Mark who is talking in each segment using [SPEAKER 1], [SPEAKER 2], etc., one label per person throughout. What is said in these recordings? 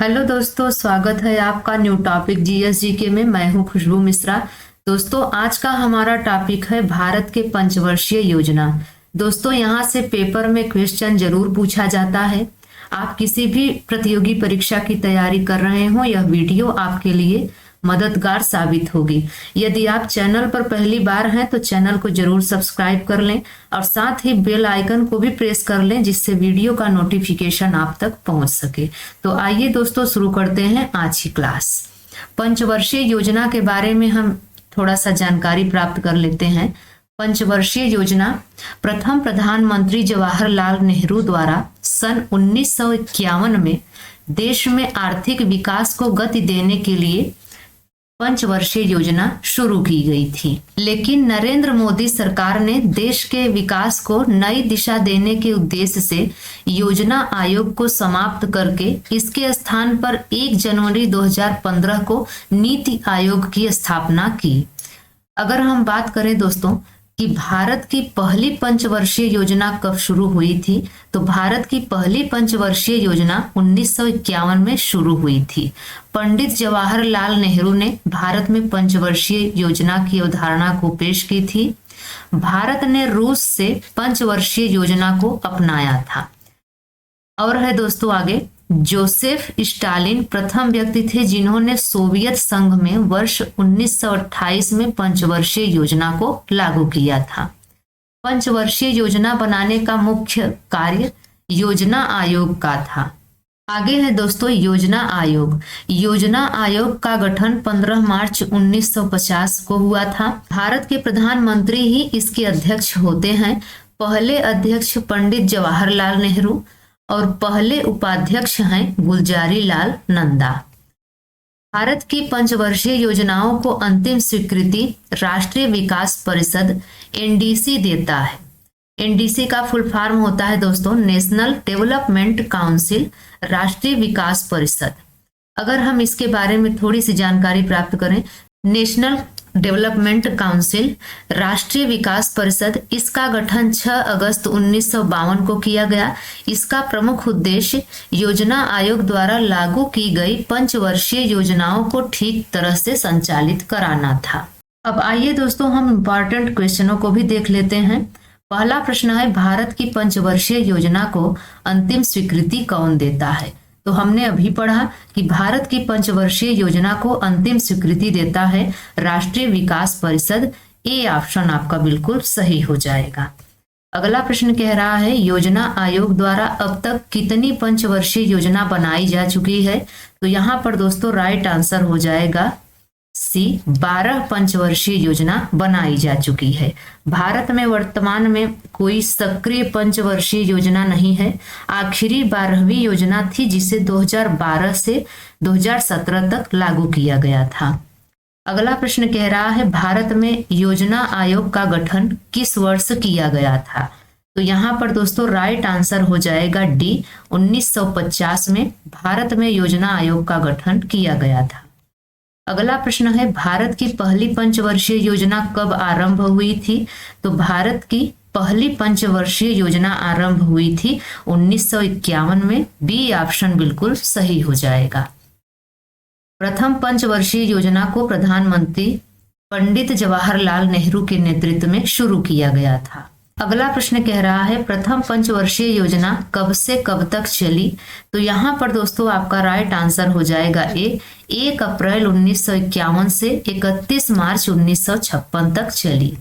[SPEAKER 1] Hello दोस्तों, स्वागत है आपका न्यू टॉपिक जीएसजीके में। मैं हूं खुशबू मिश्रा। दोस्तों, आज का हमारा टॉपिक है भारत के पंचवर्षीय योजना। दोस्तों, यहाँ से पेपर में क्वेश्चन जरूर पूछा जाता है। आप किसी भी प्रतियोगी परीक्षा की तैयारी कर रहे हो, यह वीडियो आपके लिए मददगार साबित होगी। यदि आप चैनल पर पहली बार हैं तो चैनल को जरूर सब्सक्राइब कर लें और साथ ही बेल आइकन को भी प्रेस कर लें, जिससे वीडियो का नोटिफिकेशन आप तक पहुंच सके। तो आइए दोस्तों, शुरू करते हैं आज की क्लास। पंचवर्षीय योजना के बारे में हम थोड़ा सा जानकारी प्राप्त कर लेते हैं। पंचवर्षीय योजना प्रथम प्रधानमंत्री जवाहरलाल नेहरू द्वारा सन 1951 में देश में आर्थिक विकास को गति देने के लिए पंचवर्षीय योजना शुरू की गई थी। लेकिन नरेंद्र मोदी सरकार ने देश के विकास को नई दिशा देने के उद्देश्य से योजना आयोग को समाप्त करके इसके स्थान पर 1 जनवरी 2015 को नीति आयोग की स्थापना की। अगर हम बात करें दोस्तों कि भारत की पहली पंचवर्षीय योजना कब शुरू हुई थी, तो भारत की पहली पंचवर्षीय योजना 1951 में शुरू हुई थी। पंडित जवाहरलाल नेहरू ने भारत में पंचवर्षीय योजना की अवधारणा को पेश की थी। भारत ने रूस से पंचवर्षीय योजना को अपनाया था। और है दोस्तों आगे, जोसेफ स्टालिन प्रथम व्यक्ति थे जिन्होंने सोवियत संघ में वर्ष 1928 में पंचवर्षीय योजना को लागू किया था। पंचवर्षीय योजना बनाने का मुख्य कार्य योजना आयोग का था। आगे है दोस्तों योजना आयोग। योजना आयोग का गठन 15 मार्च 1950 को हुआ था। भारत के प्रधानमंत्री ही इसके अध्यक्ष होते हैं। पहले अध्यक्ष पंडित जवाहरलाल नेहरू और पहले उपाध्यक्ष हैं गुलजारी लाल नंदा। भारत की पंचवर्षीय योजनाओं को अंतिम स्वीकृति राष्ट्रीय विकास परिषद एनडीसी देता है। एनडीसी का फुल फॉर्म होता है दोस्तों नेशनल डेवलपमेंट काउंसिल, राष्ट्रीय विकास परिषद। अगर हम इसके बारे में थोड़ी सी जानकारी प्राप्त करें, नेशनल डेवलपमेंट काउंसिल, राष्ट्रीय विकास परिषद, इसका गठन 6 अगस्त 1952 को किया गया। इसका प्रमुख उद्देश्य योजना आयोग द्वारा लागू की गई पंचवर्षीय योजनाओं को ठीक तरह से संचालित कराना था। अब आइए दोस्तों, हम इम्पोर्टेंट क्वेश्चनों को भी देख लेते हैं। पहला प्रश्न है, भारत की पंचवर्षीय योजना को अंतिम स्वीकृति कौन देता है? तो हमने अभी पढ़ा कि भारत की पंचवर्षीय योजना को अंतिम स्वीकृति देता है राष्ट्रीय विकास परिषद। ए ऑप्शन आपका बिल्कुल सही हो जाएगा। अगला प्रश्न कह रहा है, योजना आयोग द्वारा अब तक कितनी पंचवर्षीय योजना बनाई जा चुकी है? तो यहाँ पर दोस्तों राइट आंसर हो जाएगा सी, 12 पंचवर्षीय योजना बनाई जा चुकी है। भारत में वर्तमान में कोई सक्रिय पंचवर्षीय योजना नहीं है। आखिरी 12वीं योजना थी जिसे 2012 से 2017 तक लागू किया गया था। अगला प्रश्न कह रहा है, भारत में योजना आयोग का गठन किस वर्ष किया गया था? तो यहाँ पर दोस्तों राइट आंसर हो जाएगा डी, 1950 में भारत में योजना आयोग का गठन किया गया था। अगला प्रश्न है, भारत की पहली पंचवर्षीय योजना कब आरंभ हुई थी? तो भारत की पहली पंचवर्षीय योजना आरंभ हुई थी 1951 में। बी ऑप्शन बिल्कुल सही हो जाएगा। प्रथम पंचवर्षीय योजना को प्रधानमंत्री पंडित जवाहरलाल नेहरू के नेतृत्व में शुरू किया गया था। अगला प्रश्न कह रहा है, प्रथम पंचवर्षीय योजना कब से कब तक चली? तो यहाँ पर दोस्तों आपका राइट आंसर हो जाएगा ए, 1 अप्रैल 1951 से 31 मार्च 1956 तक चली।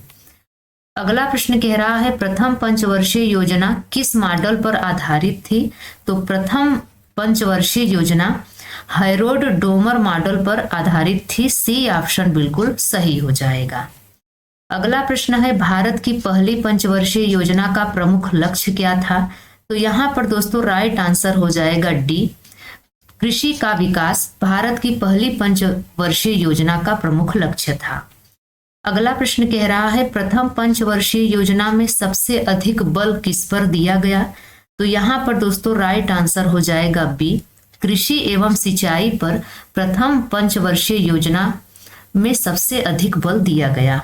[SPEAKER 1] अगला प्रश्न कह रहा है, प्रथम पंचवर्षीय योजना किस मॉडल पर आधारित थी? तो प्रथम पंचवर्षीय योजना हैरोल्ड डोमर मॉडल पर आधारित थी। सी ऑप्शन बिल्कुल सही हो जाएगा। अगला प्रश्न है, भारत की पहली पंचवर्षीय योजना का प्रमुख लक्ष्य क्या था? तो यहाँ पर दोस्तों राइट आंसर हो जाएगा डी, कृषि का विकास भारत की पहली पंचवर्षीय योजना का प्रमुख लक्ष्य था। अगला प्रश्न कह रहा है, प्रथम पंचवर्षीय योजना में सबसे अधिक बल किस पर दिया गया? तो यहाँ पर दोस्तों राइट आंसर हो जाएगा बी, कृषि एवं सिंचाई पर प्रथम पंचवर्षीय योजना में सबसे अधिक बल दिया गया।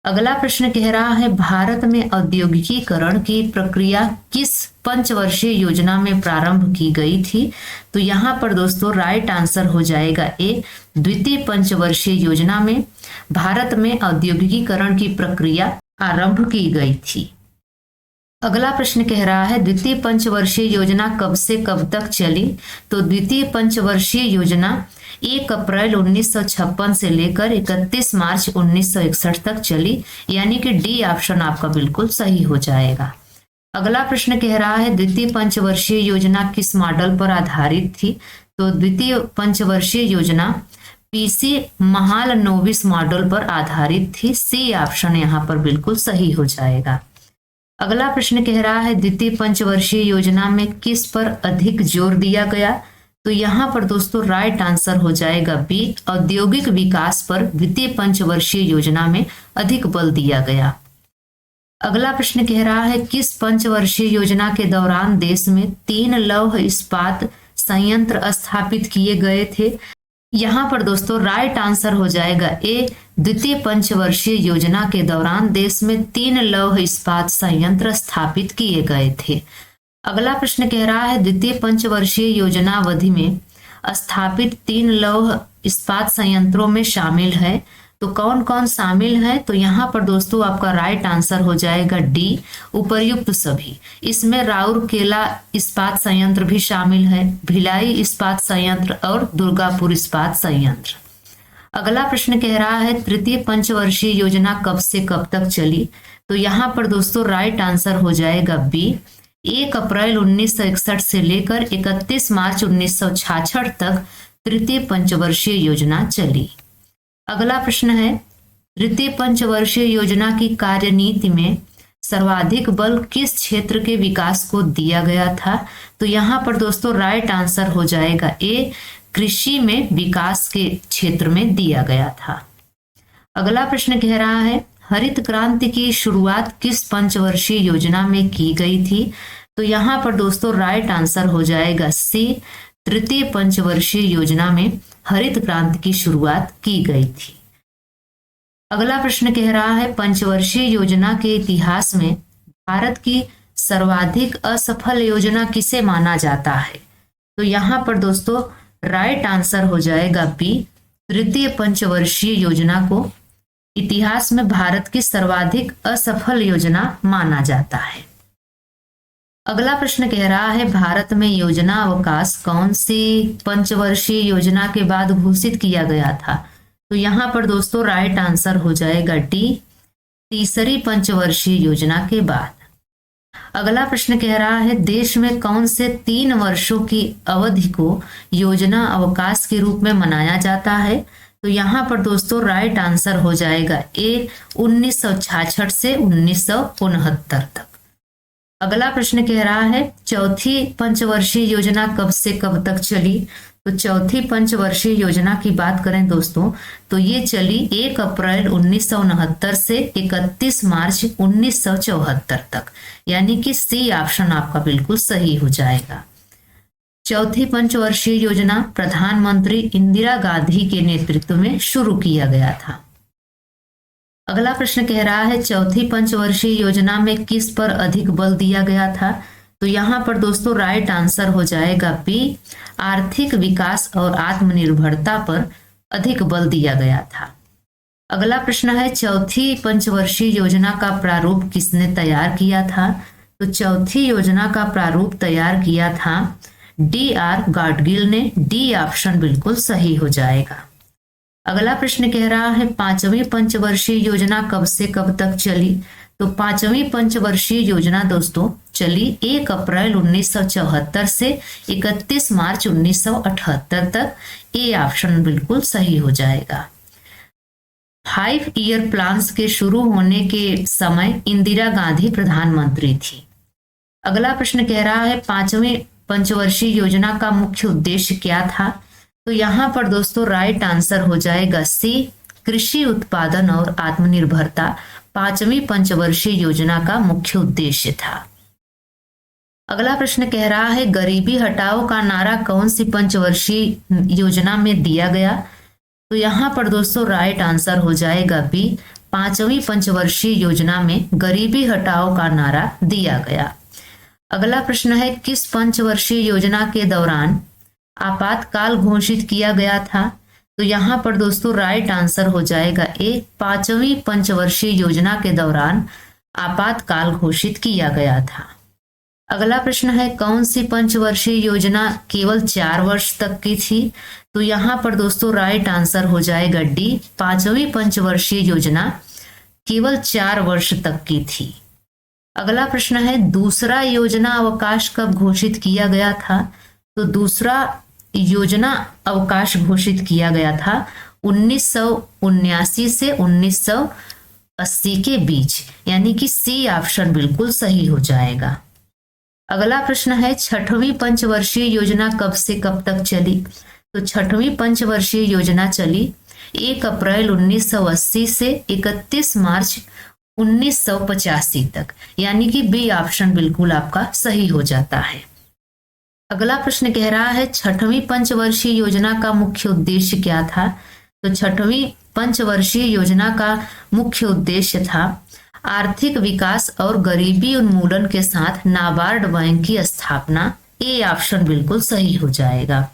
[SPEAKER 1] अगला प्रश्न कह रहा है भारत में औद्योगिकीकरण की प्रक्रिया किस पंचवर्षीय योजना में प्रारंभ की गई थी? तो यहाँ पर दोस्तों राइट आंसर हो जाएगा ए, द्वितीय पंचवर्षीय योजना में भारत में औद्योगिकीकरण की प्रक्रिया आरंभ की गई थी। अगला प्रश्न कह रहा है द्वितीय पंचवर्षीय योजना कब से कब तक चली? तो द्वितीय पंचवर्षीय योजना 1 अप्रैल 1956 से लेकर 31 मार्च 1961 तक चली, यानी कि डी ऑप्शन आपका बिल्कुल सही हो जाएगा। अगला प्रश्न कह रहा है द्वितीय पंचवर्षीय योजना किस मॉडल पर आधारित थी? तो द्वितीय पंचवर्षीय योजना पीसी महालनोबिस मॉडल पर आधारित थी, सी ऑप्शन यहाँ पर बिल्कुल सही हो जाएगा। अगला प्रश्न कह रहा है द्वितीय पंचवर्षीय योजना में किस पर अधिक जोर दिया गया? तो यहाँ पर दोस्तों राइट आंसर हो जाएगा बी, औद्योगिक विकास पर द्वितीय पंचवर्षीय योजना में अधिक बल दिया गया। अगला प्रश्न कह रहा है किस पंचवर्षीय योजना के दौरान देश में 3 लौह इस्पात संयंत्र स्थापित किए गए थे? यहाँ पर दोस्तों राइट आंसर हो जाएगा ए, द्वितीय पंचवर्षीय योजना के दौरान देश में 3 लौह इस्पात संयंत्र स्थापित किए गए थे। अगला प्रश्न कह रहा है द्वितीय पंचवर्षीय योजना अवधि में स्थापित 3 लौह इस्पात संयंत्रों में शामिल है, तो कौन कौन शामिल है? तो यहाँ पर दोस्तों आपका राइट आंसर हो जाएगा डी, उपर्युक्त सभी। इसमें राउरकेला इस्पात संयंत्र भी शामिल है, भिलाई इस्पात संयंत्र और दुर्गापुर इस्पात संयंत्र। अगला प्रश्न कह रहा है तृतीय पंचवर्षीय योजना कब से कब तक चली? तो यहाँ पर दोस्तों राइट आंसर हो जाएगा बी, 1 अप्रैल 1961 से लेकर 31 मार्च 1966 तक तृतीय पंचवर्षीय योजना चली। अगला प्रश्न है तृतीय पंचवर्षीय योजना की कार्यनीति में सर्वाधिक बल किस क्षेत्र के विकास को दिया गया था? तो यहाँ पर दोस्तों राइट आंसर हो जाएगा ए, कृषि में विकास के क्षेत्र में दिया गया था। अगला प्रश्न कह रहा है हरित क्रांति की शुरुआत किस पंचवर्षीय योजना में की गई थी? तो यहाँ पर दोस्तों राइट आंसर हो जाएगा सी, तृतीय पंचवर्षीय योजना में हरित क्रांति की शुरुआत की गई थी। अगला प्रश्न कह रहा है पंचवर्षीय योजना के इतिहास में भारत की सर्वाधिक असफल योजना किसे माना जाता है? तो यहाँ पर दोस्तों राइट आंसर हो जाएगा बी, तृतीय पंचवर्षीय योजना को इतिहास में भारत की सर्वाधिक असफल योजना माना जाता है। अगला प्रश्न कह रहा है भारत में योजना अवकाश कौन सी पंचवर्षीय योजना के बाद घोषित किया गया था? तो यहाँ पर दोस्तों राइट आंसर हो जाएगा डी, तीसरी पंचवर्षीय योजना के बाद। अगला प्रश्न कह रहा है देश में कौन से 3 वर्षों की अवधि को योजना अवकाश के रूप में मनाया जाता है? तो यहाँ पर दोस्तों राइट आंसर हो जाएगा ए, 1966 से 1969 तक। अगला प्रश्न कह रहा है चौथी पंचवर्षीय योजना कब से कब तक चली? तो चौथी पंचवर्षीय योजना की बात करें दोस्तों तो ये चली 1 अप्रैल 1969 से 31 मार्च 1974 तक, यानी कि सी ऑप्शन आपका बिल्कुल सही हो जाएगा। चौथी पंचवर्षीय योजना प्रधानमंत्री इंदिरा गांधी के नेतृत्व में शुरू किया गया था। अगला प्रश्न कह रहा है चौथी पंचवर्षीय योजना में किस पर अधिक बल दिया गया था? तो यहाँ पर दोस्तों राइट आंसर हो जाएगा बी, आर्थिक विकास और आत्मनिर्भरता पर अधिक बल दिया गया था। अगला प्रश्न है चौथी पंचवर्षीय योजना का प्रारूप किसने तैयार किया था? तो चौथी योजना का प्रारूप तैयार किया था D.R. गाडगिल ने, डी ऑप्शन बिल्कुल सही हो जाएगा। अगला प्रश्न कह रहा है पांचवी पंचवर्षीय योजना कब से कब तक चली? तो पांचवी पंचवर्षीय योजना दोस्तों चली 1 अप्रैल 1974 से 31 मार्च 1978 तक, ए ऑप्शन बिल्कुल सही हो जाएगा। 5 ईयर प्लान्स के शुरू होने के समय इंदिरा गांधी प्रधानमंत्री थी। अगला प्रश्न कह रहा है पांचवी पंचवर्षीय योजना का मुख्य उद्देश्य क्या था? तो यहाँ पर दोस्तों राइट आंसर हो जाएगा सी, कृषि उत्पादन और आत्मनिर्भरता पांचवी पंचवर्षीय योजना का मुख्य उद्देश्य था। अगला प्रश्न कह रहा है गरीबी हटाओ का नारा कौन सी पंचवर्षीय योजना में दिया गया? तो यहाँ पर दोस्तों राइट आंसर हो जाएगा बी, 5वीं पंचवर्षीय योजना में गरीबी हटाओ का नारा दिया गया। अगला प्रश्न है, किस पंचवर्षीय योजना के दौरान आपातकाल घोषित किया गया था? तो यहाँ पर दोस्तों राइट आंसर हो जाएगा ए, 5वीं पंचवर्षीय योजना के दौरान आपातकाल घोषित किया गया था। अगला प्रश्न है, कौन सी पंचवर्षीय योजना केवल 4 वर्ष तक की थी? तो यहाँ पर दोस्तों राइट आंसर हो जाएगा डी, 5वीं पंचवर्षीय योजना केवल 4 वर्ष तक की थी। अगला प्रश्न है, दूसरा योजना अवकाश कब घोषित किया गया था? तो दूसरा योजना अवकाश घोषित किया गया था 1979 से 1980 के बीच, यानी कि सी ऑप्शन बिल्कुल सही हो जाएगा। अगला प्रश्न है, 6वीं पंचवर्षीय योजना कब से कब तक चली? तो 6वीं पंचवर्षीय योजना चली 1 अप्रैल 1980 से 31 मार्च 1985 तक, यानी कि बी ऑप्शन बिल्कुल आपका सही हो जाता है। अगला प्रश्न कह रहा है, 6वीं पंचवर्षीय योजना का मुख्य उद्देश्य क्या था? तो 6वीं पंचवर्षीय योजना का मुख्य उद्देश्य था आर्थिक विकास और गरीबी उन्मूलन के साथ नाबार्ड बैंक की स्थापना। ए ऑप्शन बिल्कुल सही हो जाएगा।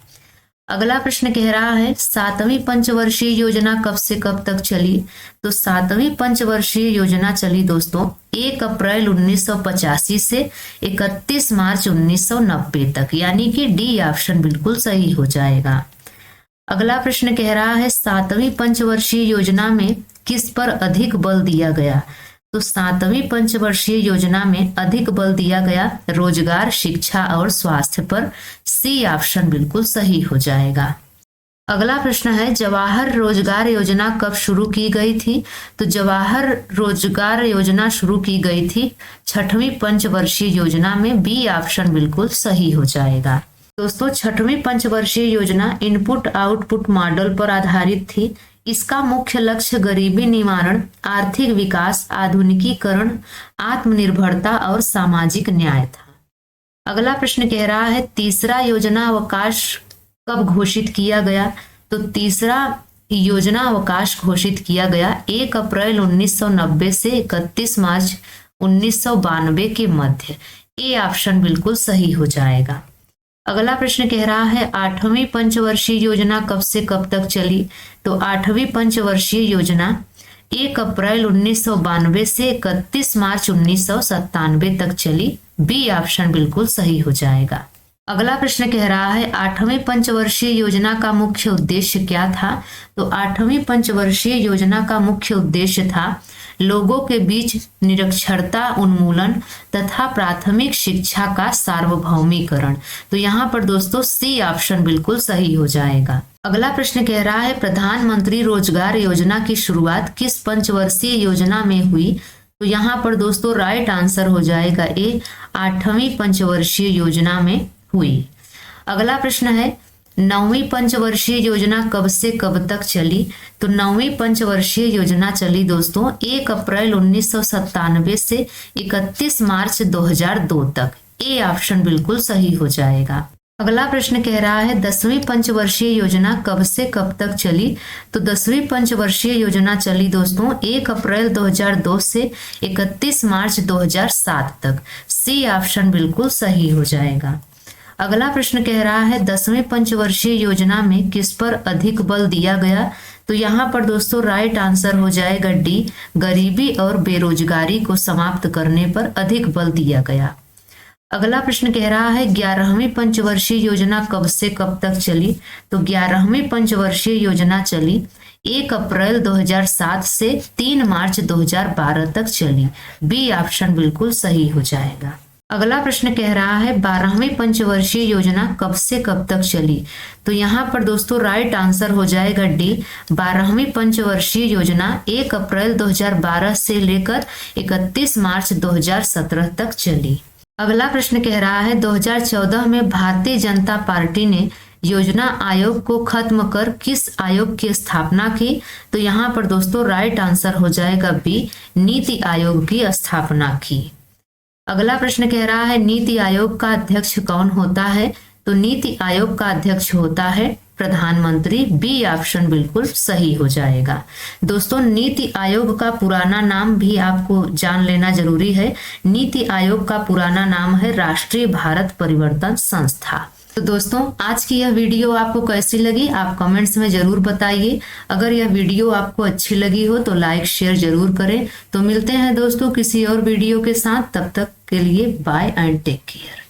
[SPEAKER 1] अगला प्रश्न कह रहा है, 7वीं पंचवर्षीय योजना कब से कब तक चली? तो 7वीं पंचवर्षीय योजना चली दोस्तों 1 अप्रैल 1985 से 31 मार्च 1990 तक, यानी कि डी ऑप्शन बिल्कुल सही हो जाएगा। अगला प्रश्न कह रहा है, 7वीं पंचवर्षीय योजना में किस पर अधिक बल दिया गया? तो 7वीं पंचवर्षीय योजना में अधिक बल दिया गया रोजगार, शिक्षा और स्वास्थ्य पर। सी ऑप्शन बिल्कुल सही हो जाएगा। अगला प्रश्न है, जवाहर रोजगार योजना कब शुरू की गई थी? तो जवाहर रोजगार योजना शुरू की गई थी 6वीं पंचवर्षीय योजना में। बी ऑप्शन बिल्कुल सही हो जाएगा। दोस्तों 6वीं पंचवर्षीय योजना इनपुट आउटपुट मॉडल पर आधारित थी। इसका मुख्य लक्ष्य गरीबी निवारण, आर्थिक विकास, आधुनिकीकरण, आत्मनिर्भरता और सामाजिक न्याय था। अगला प्रश्न कह रहा है, तीसरा योजना अवकाश कब घोषित किया गया? तो तीसरा योजना अवकाश घोषित किया गया 1 अप्रैल 1990 से 31 मार्च 1992 के मध्य। ए ऑप्शन बिल्कुल सही हो जाएगा। अगला प्रश्न कह रहा है, 8वीं पंचवर्षीय योजना कब से कब तक चली? तो 8वीं पंचवर्षीय योजना 1 अप्रैल 1992 से 31 मार्च 1997 तक चली। बी ऑप्शन बिल्कुल सही हो जाएगा। अगला प्रश्न कह रहा है, 8वीं पंचवर्षीय योजना का मुख्य उद्देश्य क्या था? तो 8वीं पंचवर्षीय योजना का मुख्य उद्देश्य था लोगों के बीच निरक्षरता उन्मूलन तथा प्राथमिक शिक्षा का सार्वभौमिकरण। तो यहाँ पर दोस्तों सी ऑप्शन बिल्कुल सही हो जाएगा। अगला प्रश्न कह रहा है, प्रधानमंत्री रोजगार योजना की शुरुआत किस पंचवर्षीय योजना में हुई? तो यहाँ पर दोस्तों राइट आंसर हो जाएगा ए, 8वीं पंचवर्षीय योजना में हुई। अगला प्रश्न है, 9वीं पंचवर्षीय योजना कब से कब तक चली? तो 9वीं पंचवर्षीय योजना चली दोस्तों 1 अप्रैल 1997 से 31 मार्च 2002 तक। ए ऑप्शन बिल्कुल सही हो जाएगा। अगला प्रश्न कह रहा है, 10वीं पंचवर्षीय योजना कब से कब तक चली? तो 10वीं पंचवर्षीय योजना चली दोस्तों 1 अप्रैल 2002 से 31 मार्च 2007 तक। सी ऑप्शन बिल्कुल सही हो जाएगा। अगला प्रश्न कह रहा है, 10वीं पंचवर्षीय योजना में किस पर अधिक बल दिया गया? तो यहाँ पर दोस्तों राइट आंसर हो जाएगा डी, गरीबी और बेरोजगारी को समाप्त करने पर अधिक बल दिया गया। अगला प्रश्न कह रहा है, 11वीं पंचवर्षीय योजना कब से कब तक चली? तो 11वीं पंचवर्षीय योजना चली 1 अप्रैल 2007 से 3 मार्च 2012 तक चली। बी ऑप्शन बिल्कुल सही हो जाएगा। अगला प्रश्न कह रहा है, 12वीं पंचवर्षीय योजना कब से कब तक चली? तो यहाँ पर दोस्तों राइट आंसर हो जाएगा डी, 12वीं पंचवर्षीय योजना 1 अप्रैल 2012 से लेकर 31 मार्च 2017 तक चली। अगला प्रश्न कह रहा है, 2014 में भारतीय जनता पार्टी ने योजना आयोग को खत्म कर किस आयोग की स्थापना की? तो यहाँ पर दोस्तों राइट आंसर हो जाएगा बी, नीति आयोग की स्थापना की। अगला प्रश्न कह रहा है, नीति आयोग का अध्यक्ष कौन होता है? तो नीति आयोग का अध्यक्ष होता है प्रधानमंत्री। बी ऑप्शन बिल्कुल सही हो जाएगा। दोस्तों नीति आयोग का पुराना नाम भी आपको जान लेना जरूरी है। नीति आयोग का पुराना नाम है राष्ट्रीय भारत परिवर्तन संस्था। तो दोस्तों आज की यह वीडियो आपको कैसी लगी आप कमेंट्स में जरूर बताइए। अगर यह वीडियो आपको अच्छी लगी हो तो लाइक शेयर जरूर करें। तो मिलते हैं दोस्तों किसी और वीडियो के साथ, तब तक के लिए बाय एंड टेक केयर।